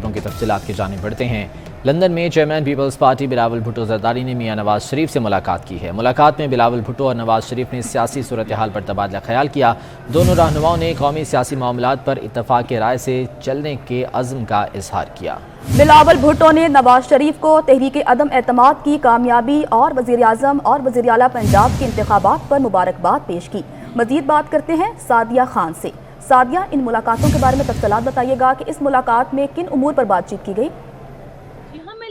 خبروں کی تفصیلات کی جانب بڑھتے ہیں۔ لندن میں چیئرمین پیپلز پارٹی بلاول بھٹو زرداری نے میاں نواز شریف سے ملاقات کی ہے۔ ملاقات میں بلاول بھٹو اور نواز شریف نے سیاسی صورتحال پر تبادلہ خیال کیا۔ دونوں رہنماؤں نے قومی سیاسی معاملات پر اتفاق رائے سے چلنے کے عزم کا اظہار کیا۔ بلاول بھٹو نے نواز شریف کو تحریک عدم اعتماد کی کامیابی اور وزیر اعظم اور وزیر اعلیٰ پنجاب کے انتخابات پر مبارکباد پیش کی۔ مزید بات کرتے ہیں سعدیہ خان سے۔ سعدیہ، ان ملاقاتوں کے بارے میں تفصیلات بتائیے گا کہ اس ملاقات میں کن امور پر بات چیت کی گئی؟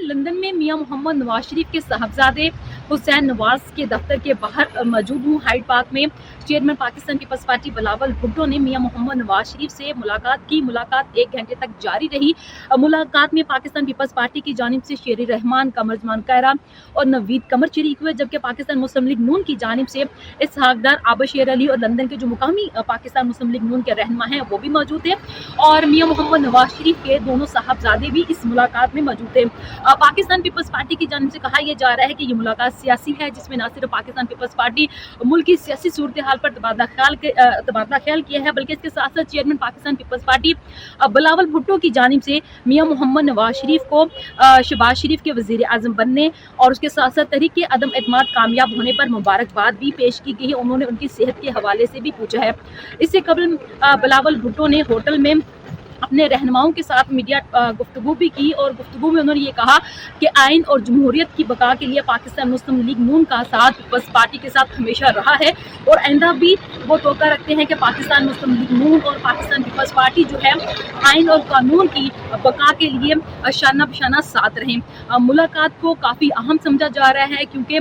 لندن میں میاں محمد نواز شریف کے صاحبزادے حسین نواز کے دفتر کے باہر موجود ہوں ہائیڈ پارک میں چیئرمین پاکستان پیپلز پارٹی بلاول بھٹو نے میاں محمد نواز شریف سے ملاقات کی۔ ملاقات 1 گھنٹے تک جاری رہی۔ ملاقات میں پاکستان پیپلز پارٹی کی جانب سے شیر رحمان، قمر زمان کائرہ اور نوید قمر شریک ہوئے، جبکہ پاکستان مسلم لیگ نون کی جانب سے اسحاق ڈار، عابد شیر علی اور لندن کے جو مقامی پاکستان مسلم لیگ نون کے رہنما ہیں وہ بھی موجود تھے، اور میاں محمد نواز شریف کے دونوں صاحبزادے بھی اس ملاقات میں موجود تھے۔ پاکستان پیپلز پارٹی کی جانب سے کہا یہ جا رہا ہے کہ یہ ملاقات سیاسی ہے، جس میں نہ صرف پاکستان پیپلز پارٹی ملک کی سیاسی صورتحال پر تبادلہ خیال کیا ہے، بلکہ اس کے ساتھ ساتھ چیئرمین پاکستان پیپلز پارٹی بلاول بھٹو کی جانب سے میاں محمد نواز شریف کو شہباز شریف کے وزیر اعظم بننے اور اس کے ساتھ ساتھ تحریک عدم اعتماد کامیاب ہونے پر مبارکباد بھی پیش کی گئی ہے۔ انہوں نے ان کی صحت کے حوالے سے بھی پوچھا ہے۔ اس سے قبل بلاول بھٹو نے ہوٹل میں اپنے رہنماؤں کے ساتھ میڈیا گفتگو بھی کی، اور گفتگو میں انہوں نے یہ کہا کہ آئین اور جمہوریت کی بقا کے لیے پاکستان مسلم لیگ نون کا ساتھ پیپلز پارٹی کے ساتھ ہمیشہ رہا ہے، اور آئندہ بھی وہ توقع رکھتے ہیں کہ پاکستان مسلم لیگ نون اور پاکستان پیپلز پارٹی جو ہے آئین اور قانون کی بقا کے لیے شانہ بشانہ ساتھ رہیں۔ ملاقات کو کافی اہم سمجھا جا رہا ہے، کیونکہ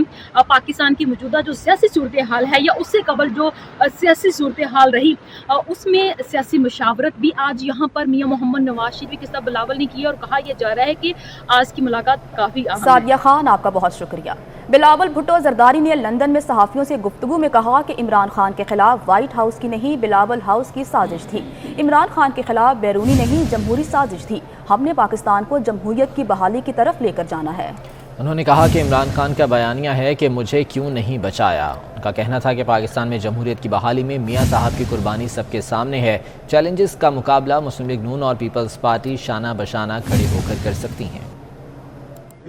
پاکستان کی موجودہ جو سیاسی صورتحال ہے یا اس سے قبل جو سیاسی صورتحال رہی، اس میں سیاسی مشاورت بھی آج یہاں پر میاں محمد نواز شریف کے ساتھ بلاول نے کی، اور کہا یہ جا رہا ہے کہ آج کی ملاقات کافی اہم ہے۔ سعدیہ خان، آپ کا بہت شکریہ۔ بلاول بھٹو زرداری نے لندن میں صحافیوں سے گفتگو میں کہا کہ عمران خان کے خلاف وائٹ ہاؤس کی نہیں بلاول ہاؤس کی سازش تھی۔ عمران خان کے خلاف بیرونی نہیں جمہوری سازش تھی۔ ہم نے پاکستان کو جمہوریت کی بحالی کی طرف لے کر جانا ہے۔ انہوں نے کہا کہ عمران خان کا بیانیہ ہے کہ مجھے کیوں نہیں بچایا۔ ان کا کہنا تھا کہ پاکستان میں جمہوریت کی بحالی میں میاں صاحب کی قربانی سب کے سامنے ہے۔ چیلنجز کا مقابلہ مسلم لیگ نون اور پیپلز پارٹی شانہ بشانہ کھڑے ہو کر سکتی ہیں۔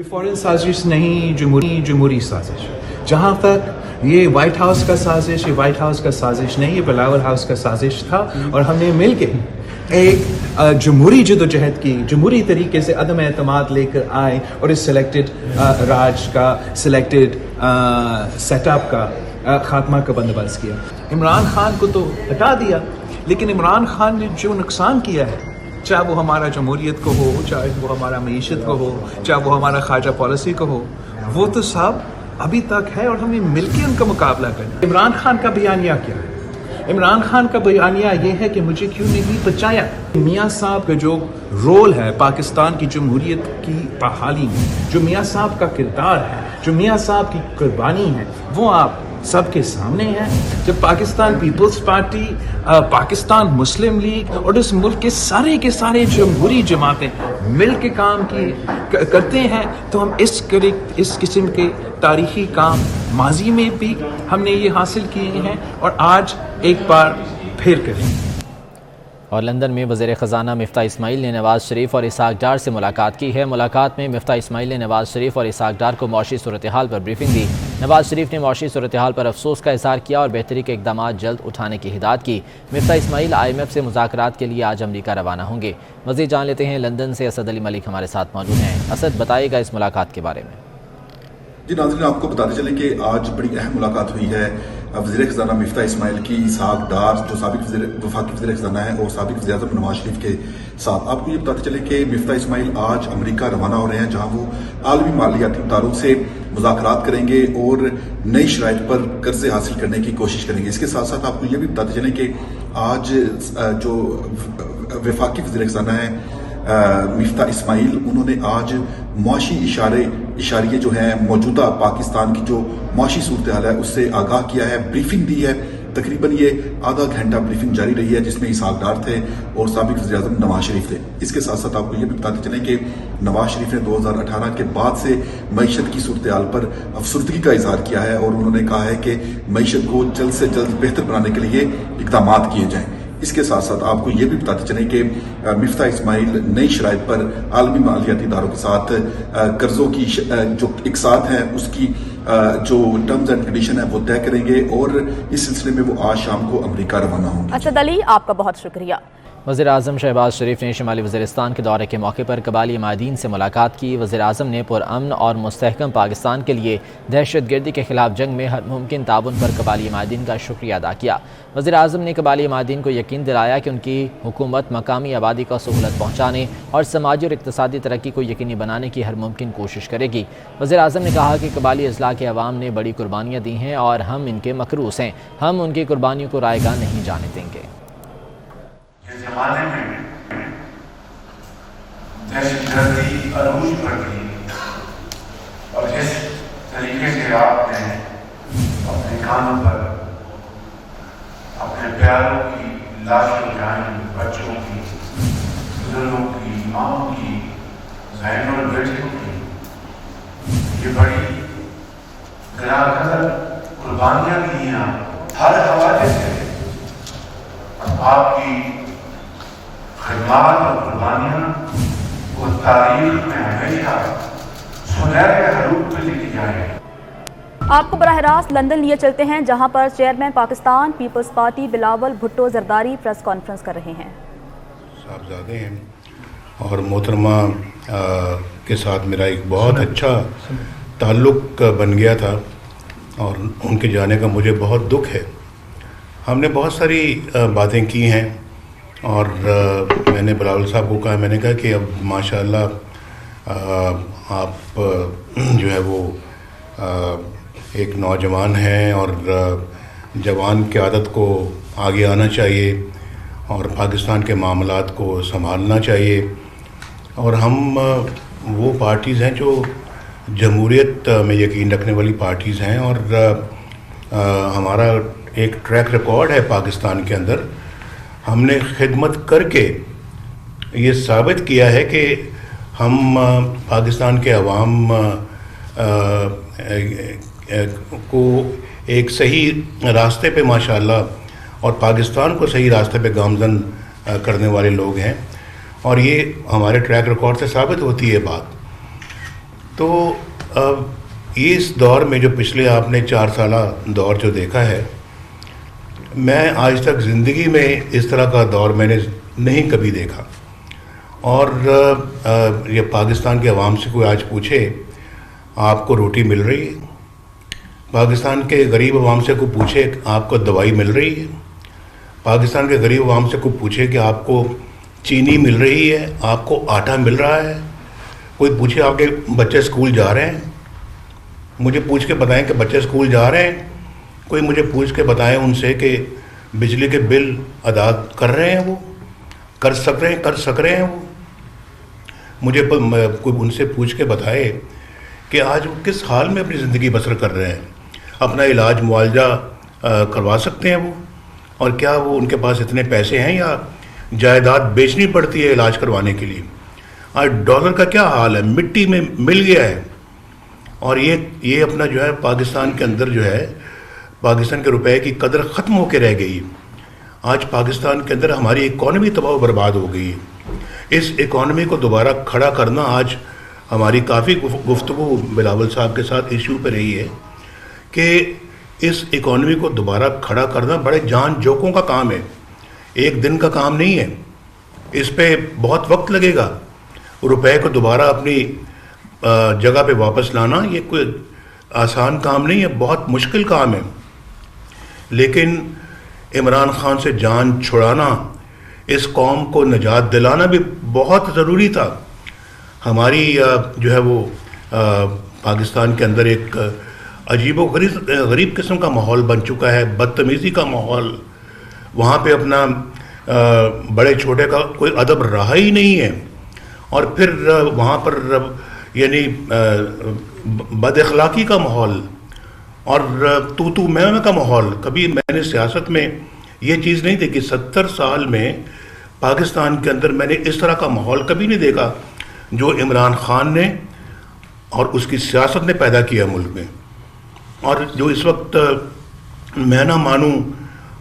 فورن سازش نہیں، جمہوری سازش۔ جہاں تک یہ وائٹ ہاؤس کا سازش، یہ وائٹ ہاؤس کا سازش نہیں، یہ بلاول ہاؤس کا سازش تھا، اور ہم نے مل کے ایک جمہوری جدوجہد کی، جمہوری طریقے سے عدم اعتماد لے کر آئے، اور اس سلیکٹڈ راج کا، سلیکٹڈ سیٹ اپ کا خاتمہ کا بندوبست کیا۔ عمران خان کو تو ہٹا دیا، لیکن عمران خان نے جو نقصان کیا ہے، چاہے وہ ہمارا جمہوریت کو ہو، چاہے وہ ہمارا معیشت کو ہو، چاہے وہ ہمارا خارجہ پالیسی کو ہو، وہ تو سب ابھی تک ہے، اور ہمیں مل کے ان کا مقابلہ کرنا ہے۔ عمران خان کا بیانیہ کیا ہے؟ عمران خان کا بیانیہ یہ ہے کہ مجھے کیوں نہیں بچایا۔ میاں صاحب کا جو رول ہے پاکستان کی جمہوریت کی بحالی میں، جو میاں صاحب کا کردار ہے، جو میاں صاحب کی قربانی ہے، وہ آپ سب کے سامنے ہے۔ جب پاکستان پیپلز پارٹی، پاکستان مسلم لیگ اور اس ملک کے سارے جمہوری جماعتیں مل کے کام کرتے ہیں، تو ہم اس قسم کے تاریخی کام ماضی میں بھی ہم نے یہ حاصل کیے ہیں، اور آج ایک بار پھر کریں۔ اور لندن میں وزیر خزانہ مفتاح اسماعیل نے نواز شریف اور اسحاق ڈار سے ملاقات کی ہے۔ ملاقات میں مفتاح اسماعیل نے نواز شریف اور اسحاق ڈار کو معاشی صورتحال پر بریفنگ دی۔ نواز شریف نے معاشی صورتحال پر افسوس کا اظہار کیا اور بہتری کے اقدامات جلد اٹھانے کی ہدایت کی۔ مفتاح اسماعیل IMF سے مذاکرات کے لیے آج امریکہ روانہ ہوں گے۔ مزید جان لیتے ہیں، لندن سے اسد علی ملک ہمارے ساتھ موجود ہیں۔ اسد، بتائیے گا اس ملاقات کے بارے میں۔ جی ناظرین، آپ کو بتاتے چلیں کہ آج بڑی اہم ملاقات ہوئی ہے وزیر خزانہ مفتاح اسماعیل کی اسحاق ڈار، جو سابق وفاقی وزیر خزانہ ہیں، اور سابق وزیر اعظم نواز شریف کے ساتھ۔ آپ کو یہ بتاتے چلیں کہ مفتاح اسماعیل آج امریکہ روانہ ہو رہے ہیں، جہاں وہ عالمی مالیاتی اداروں سے مذاکرات کریں گے اور نئی شرائط پر قرضے حاصل کرنے کی کوشش کریں گے۔ اس کے ساتھ ساتھ آپ کو یہ بھی بتاتے چلیں کہ آج جو وفاقی وزیر خزانہ ہیں مفتاح اسماعیل، انہوں نے آج معاشی اشاریے جو ہیں موجودہ پاکستان کی جو معاشی صورتحال ہے اس سے آگاہ کیا ہے، بریفنگ دی ہے۔ تقریباً یہ آدھا گھنٹہ بریفنگ جاری رہی ہے، جس میں اسحاق ڈار تھے اور سابق وزیر اعظم نواز شریف تھے۔ اس کے ساتھ ساتھ آپ کو یہ بھی بتاتے چلیں کہ نواز شریف نے 2018 کے بعد سے معیشت کی صورتحال پر افسردگی کا اظہار کیا ہے، اور انہوں نے کہا ہے کہ معیشت کو جلد سے جلد بہتر بنانے کے لیے اقدامات کیے جائیں۔ اس کے ساتھ ساتھ آپ کو یہ بھی بتاتے چلیں کہ مفتاح اسماعیل نئی شرائط پر عالمی مالیاتی اداروں کے ساتھ قرضوں کی جو اقساط ہیں اس کی جو ٹرمز اینڈ کنڈیشن ہے وہ طے کریں گے، اور اس سلسلے میں وہ آج شام کو امریکہ روانہ ہوں گے۔ اسد علی، آپ کا بہت شکریہ۔ وزیر اعظم شہباز شریف نے شمالی وزیرستان کے دورے کے موقع پر قبائلی مہاجرین سے ملاقات کی۔ وزیر اعظم نے پرامن اور مستحکم پاکستان کے لیے دہشت گردی کے خلاف جنگ میں ہر ممکن تعاون پر قبائلی مہاجرین کا شکریہ ادا کیا۔ وزیر اعظم نے قبائلی مہاجرین کو یقین دلایا کہ ان کی حکومت مقامی آبادی کو سہولت پہنچانے اور سماجی اور اقتصادی ترقی کو یقینی بنانے کی ہر ممکن کوشش کرے گی۔ وزیر اعظم نے کہا کہ قبائلی اضلاع کے عوام نے بڑی قربانیاں دی ہیں اور ہم ان کے مکروس ہیں، ہم ان کی قربانیوں کو رائیگاں نہیں جانے دیں گے۔ زمانے میں دہشت گردی عروج پر تھی، اور جس طریقے سے آپ نے اپنے کانوں پر اپنے پیاروں کی لاشوں جائیں، بچوں کی، بزرگوں کی، ماں کی، بہنوں اور بیٹیوں کی یہ بڑی گراں قدر قربانیاں دی ہیں ہر حوالے سے، آپ کی خدمات اور قربانیاں وہ تاریخ میں ہمیشہ سنہرے حروف میں لکھی جائیں۔ آپ کو براہ راست لندن لیے چلتے ہیں، جہاں پر chairman Pakistan Peoples Party Bilawal Bhutto Zardari press conference کر رہے ہیں۔ صاحبزادے ہیں اور محترمہ کے ساتھ میرا ایک بہت اچھا تعلق بن گیا تھا، اور ان کے جانے کا مجھے بہت دکھ ہے۔ ہم نے بہت ساری باتیں کی ہیں، اور میں نے بلاول صاحب کو کہا، میں نے کہا کہ اب ماشاءاللہ آپ جو ہے وہ ایک نوجوان ہیں، اور جوان کی عادت کو آگے آنا چاہیے اور پاکستان کے معاملات کو سنبھالنا چاہیے، اور ہم وہ پارٹیز ہیں جو جمہوریت میں یقین رکھنے والی پارٹیز ہیں، اور ہمارا ایک ٹریک ریکارڈ ہے پاکستان کے اندر۔ ہم نے خدمت کر کے یہ ثابت کیا ہے کہ ہم پاکستان کے عوام کو ایک صحیح راستے پہ ماشاءاللہ، اور پاکستان کو صحیح راستے پہ گامزن کرنے والے لوگ ہیں، اور یہ ہمارے ٹریک ریکارڈ سے ثابت ہوتی ہے بات۔ تو اس دور میں جو پچھلے آپ نے 4 سالہ دور جو دیکھا ہے، میں آج تک زندگی میں اس طرح کا دور میں نے نہیں کبھی دیکھا، اور یہ پاکستان کے عوام سے کوئی آج پوچھے آپ کو روٹی مل رہی ہے، پاکستان کے غریب عوام سے کوئی پوچھے آپ کو دوائی مل رہی ہے، پاکستان کے غریب عوام سے کوئی پوچھے کہ آپ کو چینی مل رہی ہے، آپ کو آٹا مل رہا ہے، کوئی پوچھے آپ کے بچے اسکول جا رہے ہیں، مجھے پوچھ کے بتائیں کہ بچے اسکول جا رہے ہیں، کوئی مجھے پوچھ کے بتائیں ان سے کہ بجلی کے بل ادا کر رہے ہیں، وہ کر سک رہے ہیں وہ مجھے کوئی ان سے پوچھ کے بتائے کہ آج وہ کس حال میں اپنی زندگی بسر کر رہے ہیں، اپنا علاج معالجہ کروا سکتے ہیں وہ، اور کیا وہ ان کے پاس اتنے پیسے ہیں یا جائیداد بیچنی پڑتی ہے علاج کروانے کے لیے۔ آج ڈالر کا کیا حال ہے، مٹی میں مل گیا ہے، اور یہ اپنا جو ہے پاکستان کے اندر جو ہے پاکستان کے روپے کی قدر ختم ہو کے رہ گئی۔ آج پاکستان کے اندر ہماری اکانومی تباہ و برباد ہو گئی ہے۔ اس اکانومی کو دوبارہ کھڑا کرنا آج ہماری کافی گفتگو بلاول صاحب کے ساتھ ایشو پہ رہی ہے کہ اس اکانومی کو دوبارہ کھڑا کرنا بڑے جان جوکوں کا کام ہے، ایک دن کا کام نہیں ہے، اس پہ بہت وقت لگے گا۔ روپے کو دوبارہ اپنی جگہ پہ واپس لانا یہ کوئی آسان کام نہیں ہے، بہت مشکل کام ہے، لیکن عمران خان سے جان چھڑانا، اس قوم کو نجات دلانا بھی بہت ضروری تھا۔ ہماری جو ہے وہ پاکستان کے اندر ایک عجیب و غریب قسم کا ماحول بن چکا ہے، بدتمیزی کا ماحول، وہاں پہ اپنا بڑے چھوٹے کا کوئی ادب رہا ہی نہیں ہے، اور پھر وہاں پر یعنی بد اخلاقی کا ماحول اور تو میں کا ماحول۔ کبھی میں نے سیاست میں یہ چیز نہیں دیکھی، 70 سال میں پاکستان کے اندر میں نے اس طرح کا ماحول کبھی نہیں دیکھا جو عمران خان نے اور اس کی سیاست نے پیدا کیا ملک میں۔ اور جو اس وقت میں نہ مانوں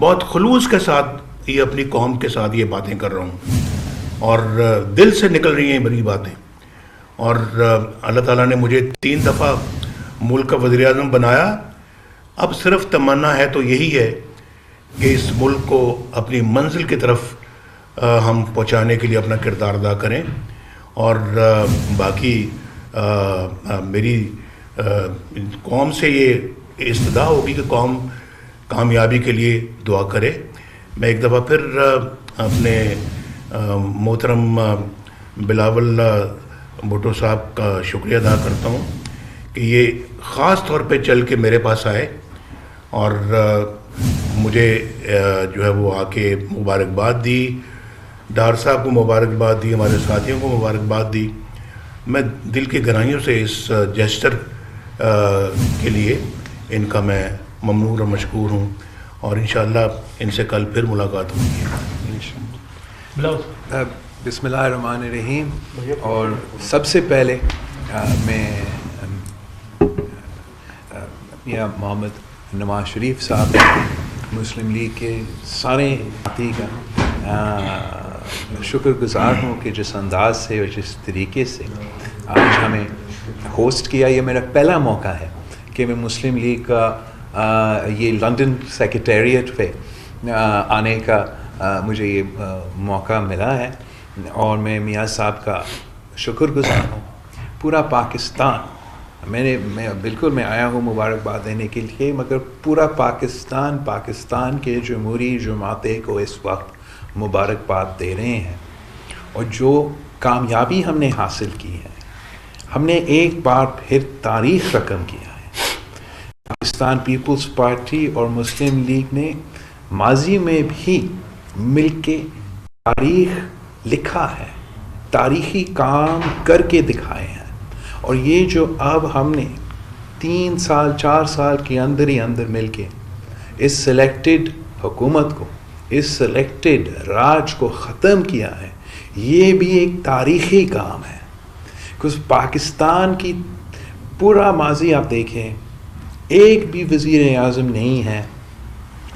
بہت خلوص کے ساتھ یہ اپنی قوم کے ساتھ یہ باتیں کر رہا ہوں اور دل سے نکل رہی ہیں میری باتیں. اور اللہ تعالیٰ نے مجھے 3 دفعہ ملک کا وزیر اعظم بنایا. اب صرف تمنا ہے تو یہی ہے کہ اس ملک کو اپنی منزل کی طرف ہم پہنچانے کے لیے اپنا کردار ادا کریں. اور باقی میری قوم سے یہ استدعا ہوگی کہ قوم کامیابی کے لیے دعا کرے. میں ایک دفعہ پھر اپنے محترم بلاول بھٹو صاحب کا شکریہ ادا کرتا ہوں کہ یہ خاص طور پہ چل کے میرے پاس آئے اور مجھے جو ہے وہ آ کے مبارکباد دی. ڈار صاحب کو مبارکباد دی, ہمارے ساتھیوں کو مبارکباد دی. میں دل کی گہرائیوں سے اس جیسچر کے لیے ان کا میں ممنون اور مشکور ہوں اور انشاءاللہ ان سے کل پھر ملاقات ہوگی. بسم اللہ الرحمن الرحیم. اور سب سے پہلے میں میاں محمد نواز شریف صاحب مسلم لیگ کے سارے ساتھی کا شکر گزار ہوں کہ جس انداز سے اور جس طریقے سے آج ہمیں ہوسٹ کیا. یہ میرا پہلا موقع ہے کہ میں مسلم لیگ کا یہ لندن سیکریٹریٹ پہ آنے کا مجھے یہ موقع ملا ہے اور میں میاں صاحب کا شکر گزار ہوں. پورا پاکستان میں آیا ہوں مبارکباد دینے کے لیے, مگر پورا پاکستان کے جمہوری جماعتیں کو اس وقت مبارکباد دے رہے ہیں. اور جو کامیابی ہم نے حاصل کی ہے, ہم نے ایک بار پھر تاریخ رقم کیا ہے. پاکستان پیپلز پارٹی اور مسلم لیگ نے ماضی میں بھی مل کے تاریخ لکھا ہے, تاریخی کام کر کے دکھائے ہیں. اور یہ جو اب ہم نے 3 سال 4 سال کے اندر ہی اندر مل کے اس سلیکٹڈ حکومت کو, اس سلیکٹڈ راج کو ختم کیا ہے, یہ بھی ایک تاریخی کام ہے. کچھ پاکستان کی پورا ماضی آپ دیکھیں, ایک بھی وزیر اعظم نہیں ہے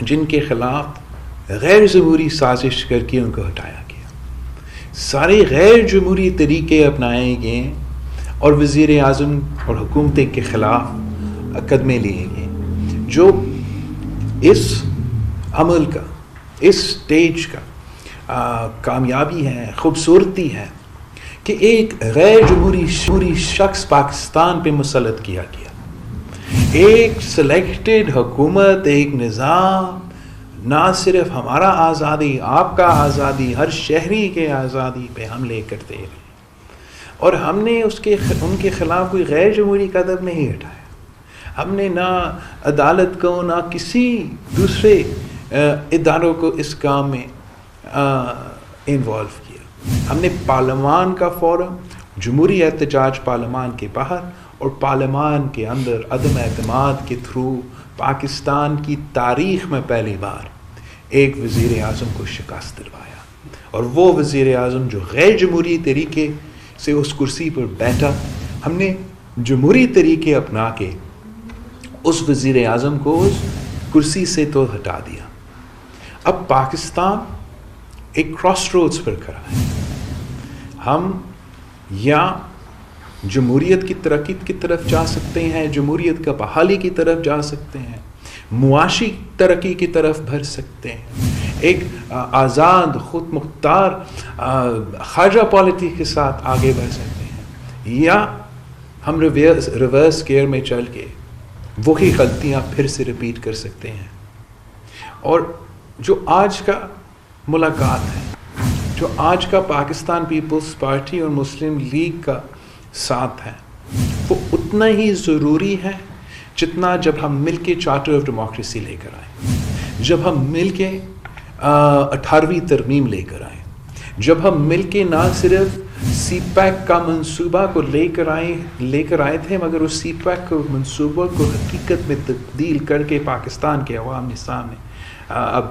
جن کے خلاف غیر جمہوری سازش کر کے ان کو ہٹایا گیا. سارے غیر جمہوری طریقے اپنائے گئے اور وزیر اعظم اور حکومتیں کے خلاف قدمے لیے گئے. جو اس عمل کا, اس سٹیج کا کامیابی ہے, خوبصورتی ہے کہ ایک غیر جمہوری شخص پاکستان پہ مسلط کیا گیا. ایک سلیکٹڈ حکومت, ایک نظام نہ صرف ہمارا آزادی, آپ کا آزادی, ہر شہری کے آزادی پہ حملے کرتے رہے اور ہم نے ان کے خلاف کوئی غیر جمہوری قدم نہیں اٹھایا. ہم نے نہ عدالت کو نہ کسی دوسرے اداروں کو اس کام میں انوالو کیا. ہم نے پارلیمان کا فورم, جمہوری احتجاج پارلیمان کے باہر اور پارلیمان کے اندر عدم اعتماد کے تھرو پاکستان کی تاریخ میں پہلی بار ایک وزیر اعظم کو شکست دلوایا. اور وہ وزیر اعظم جو غیر جمہوری طریقے سے اس کرسی پر بیٹھا, ہم نے جمہوری طریقے اپنا کے اس وزیر اعظم کو اس کرسی سے تو ہٹا دیا. اب پاکستان ایک کراس روڈز پر کھڑا ہے. ہم یا جمہوریت کی ترقی کی طرف جا سکتے ہیں, جمہوریت کا بحالی کی طرف جا سکتے ہیں, معاشی ترقی کی طرف بڑھ سکتے ہیں, ایک آزاد خود مختار خارجہ پالیسی کے ساتھ آگے بڑھ سکتے ہیں, یا ہم ریورس گیئر میں چل کے وہی غلطیاں پھر سے ریپیٹ کر سکتے ہیں. اور جو آج کا ملاقات ہے, جو آج کا پاکستان پیپلز پارٹی اور مسلم لیگ کا ساتھ ہے, وہ اتنا ہی ضروری ہے جتنا جب ہم مل کے چارٹر آف ڈیموکریسی لے کر آئے, جب ہم مل کے 18ویں ترمیم لے کر آئے, جب ہم مل کے نہ صرف سی پیک کا منصوبہ کو لے کر آئے تھے, مگر اس سی پیک کو منصوبہ کو حقیقت میں تبدیل کر کے پاکستان کے عوام کے سامنے اب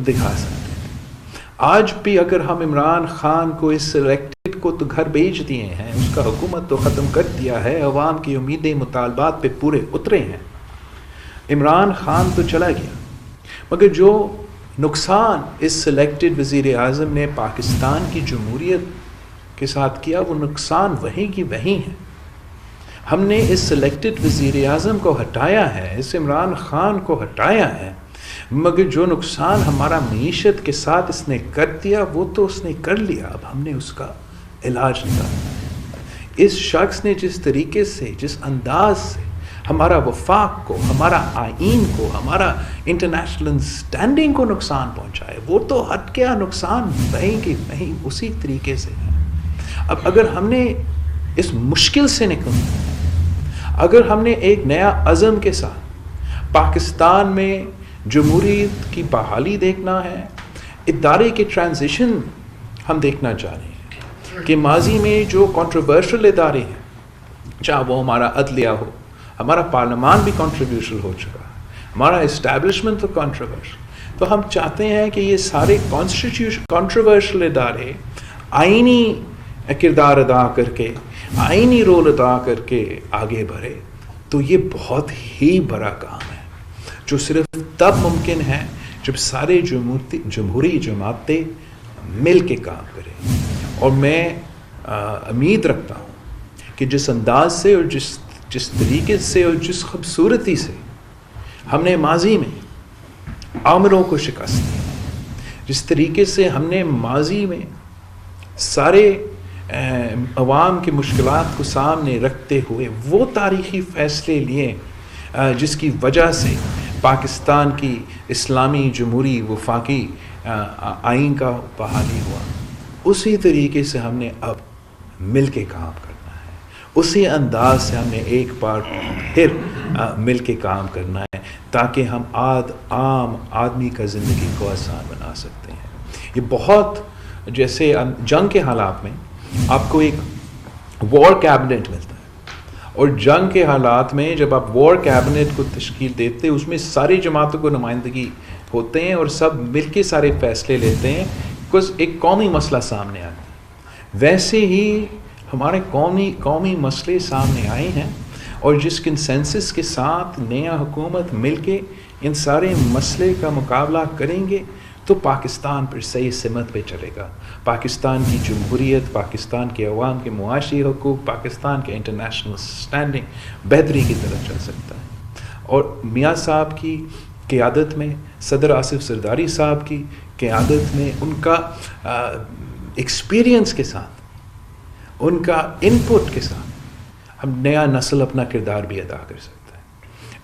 دکھا سکتے ہیں. آج بھی اگر ہم عمران خان کو اس سلیکٹڈ کو تو گھر بھیج دیے ہیں, اس کا حکومت تو ختم کر دیا ہے, عوام کی امیدیں مطالبات پہ پورے اترے ہیں, عمران خان تو چلا گیا, مگر جو نقصان اس سلیکٹڈ وزیر اعظم نے پاکستان کی جمہوریت کے ساتھ کیا وہ نقصان وہیں کی وہیں ہے. ہم نے اس سلیکٹڈ وزیر اعظم کو ہٹایا ہے, اس عمران خان کو ہٹایا ہے, مگر جو نقصان ہمارا معیشت کے ساتھ اس نے کر دیا وہ تو اس نے کر لیا. اب ہم نے اس کا علاج نکالا. اس شخص نے جس طریقے سے, جس انداز سے ہمارا وفاق کو, ہمارا آئین کو, ہمارا انٹرنیشنل اسٹینڈنگ کو نقصان پہنچایا, وہ تو ہٹ گیا. نقصان وہیں کی وہیں اسی طریقے سے ہے. اب اگر ہم نے اس مشکل سے نکلنا, اگر ہم نے ایک نیا عزم کے ساتھ پاکستان میں جمہوریت کی بحالی دیکھنا ہے, ادارے کے ٹرانزیشن ہم دیکھنا چاہ رہے ہیں کہ ماضی میں جو کنٹروورشل ادارے ہیں, چاہے وہ ہمارا عدلیہ ہو, ہمارا پارلیمان بھی کنٹروورشل ہو چکا ہے, ہمارا اسٹیبلشمنٹ تو کنٹروورشل, تو ہم چاہتے ہیں کہ یہ سارے کنٹروورشل ادارے آئینی کردار ادا کر کے, آئینی رول ادا کر کے آگے بڑھے. تو یہ بہت ہی بڑا کام ہے جو صرف تب ممکن ہے جب سارے جمہوری جماعتیں مل کے کام کریں. اور میں امید رکھتا ہوں کہ جس انداز سے اور جس طریقے سے اور جس خوبصورتی سے ہم نے ماضی میں آمروں کو شکست دی, جس طریقے سے ہم نے ماضی میں سارے عوام کی مشکلات کو سامنے رکھتے ہوئے وہ تاریخی فیصلے لیے جس کی وجہ سے پاکستان کی اسلامی جمہوری وفاقی آئین کا بحالی ہوا, اسی طریقے سے ہم نے اب مل کے کام کرنا ہے. اسی انداز سے ہم نے ایک بار پھر مل کے کام کرنا ہے تاکہ ہم عام آدمی کا زندگی کو آسان بنا سکتے ہیں. یہ بہت جیسے جنگ کے حالات میں آپ کو ایک وار کیبنٹ ملتا ہے, اور جنگ کے حالات میں جب آپ وار کیبنٹ کو تشکیل دیتے ہیں اس میں ساری جماعتوں کو نمائندگی ہوتے ہیں اور سب مل کے سارے فیصلے لیتے ہیں کچھ ایک قومی مسئلہ سامنے آتا ہے. ویسے ہی ہمارے قومی مسئلے سامنے آئے ہیں, اور جس کنسنسس کے ساتھ نیا حکومت مل کے ان سارے مسئلے کا مقابلہ کریں گے تو پاکستان پر صحیح سمت پہ چلے گا. پاکستان کی جمہوریت, پاکستان کے عوام کے معاشی حقوق, پاکستان کے انٹرنیشنل اسٹینڈنگ بہتری کی طرف چل سکتا ہے. اور میاں صاحب کی قیادت میں, صدر آصف زرداری صاحب کی قیادت میں, ان کا ایکسپیرینس کے ساتھ, ان کا انپٹ کے ساتھ ہم نیا نسل اپنا کردار بھی ادا کر سکتا ہے.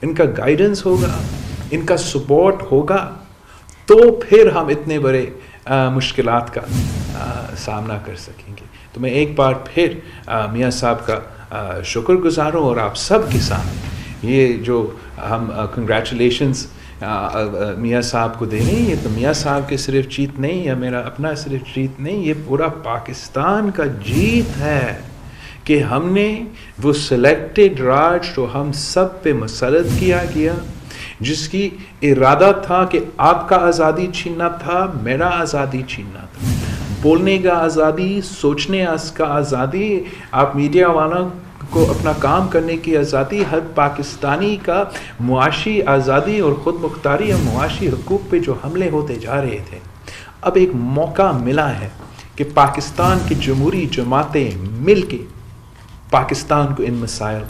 ان کا گائیڈنس ہوگا, ان کا سپورٹ ہوگا تو پھر ہم اتنے بڑے مشکلات کا سامنا کر سکیں گے. تو میں ایک بار پھر میاں صاحب کا شکر گزار ہوں, اور آپ سب کے سامنے یہ جو ہم کنگریچولیشنز میاں صاحب کو دے رہے ہیں, یہ تو میاں صاحب کے صرف جیت نہیں, یا میرا اپنا صرف جیت نہیں, یہ پورا پاکستان کا جیت ہے کہ ہم نے وہ سلیکٹڈ راج جو ہم سب پہ مسلط کیا گیا, جس کی ارادہ تھا کہ آپ کا آزادی چھیننا تھا, میرا آزادی چھیننا تھا, بولنے کا آزادی, سوچنے کا آزادی, آپ میڈیا والوں کو اپنا کام کرنے کی آزادی, ہر پاکستانی کا معاشی آزادی اور خود مختاری اور معاشی حقوق پہ جو حملے ہوتے جا رہے تھے. اب ایک موقع ملا ہے کہ پاکستان کی جمہوری جماعتیں مل کے پاکستان کو ان مسائل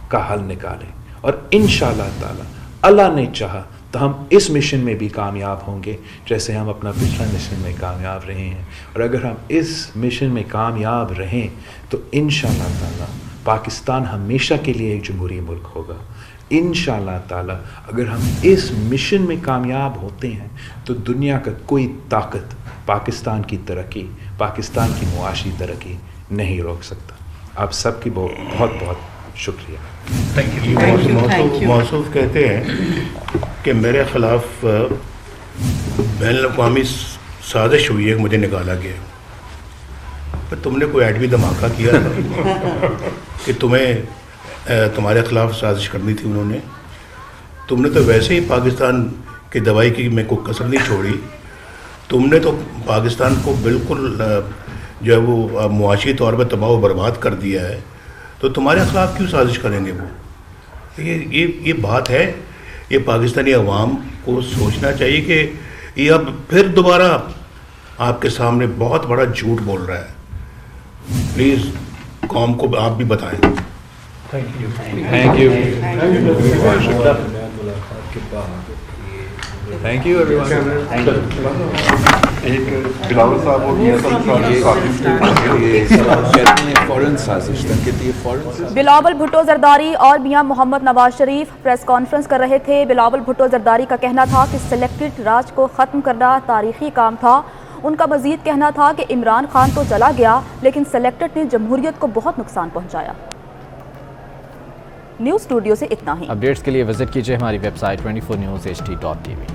کا حل نکالیں, اور انشاءاللہ تعالی اللہ نے چاہا تو ہم اس مشن میں بھی کامیاب ہوں گے جیسے ہم اپنا پچھلا مشن میں کامیاب رہے ہیں. اور اگر ہم اس مشن میں کامیاب رہیں تو انشاءاللہ تعالی پاکستان ہمیشہ کے لیے ایک جمہوری ملک ہوگا. انشاءاللہ تعالی اگر ہم اس مشن میں کامیاب ہوتے ہیں تو دنیا کا کوئی طاقت پاکستان کی ترقی, پاکستان کی معاشی ترقی نہیں روک سکتا. آپ سب کی بہت بہت شکریہ. موصوف کہتے ہیں کہ میرے خلاف بین الاقوامی سازش ہوئی ہے, مجھے نکالا گیا. تم نے کوئی ایٹمی دھماکہ کیا تھا کہ تمہارے خلاف سازش کرنی تھی انہوں نے؟ تم نے تو ویسے ہی پاکستان کی دوائی کی میں کوئی کسر نہیں چھوڑی. تم نے تو پاکستان کو بالکل جو ہے وہ معاشی طور پہ تباہ و برباد کر دیا ہے, تو تمہارے خلاف کیوں سازش کریں گے وہ؟ یہ بات ہے یہ پاکستانی عوام کو سوچنا چاہیے کہ یہ اب پھر دوبارہ آپ کے سامنے بہت بڑا جھوٹ بول رہا ہے. پلیز قوم کو آپ بھی بتائیں. Thank you. Thank you everyone. ایک بلاول صاحب اور میاں بلاول بھٹو زرداری اور میاں محمد نواز شریف پریس کانفرنس کر رہے تھے. بلاول بھٹو زرداری کا کہنا تھا کہ سلیکٹڈ راج کو ختم کرنا تاریخی کام تھا. ان کا مزید کہنا تھا کہ عمران خان تو چلا گیا لیکن سلیکٹڈ نے جمہوریت کو بہت نقصان پہنچایا. نیوز اسٹوڈیو سے اتنا ہی. اپڈیٹس کے لیے وزٹ کیجئے ہماری ویب سائٹ 24newshd.tv.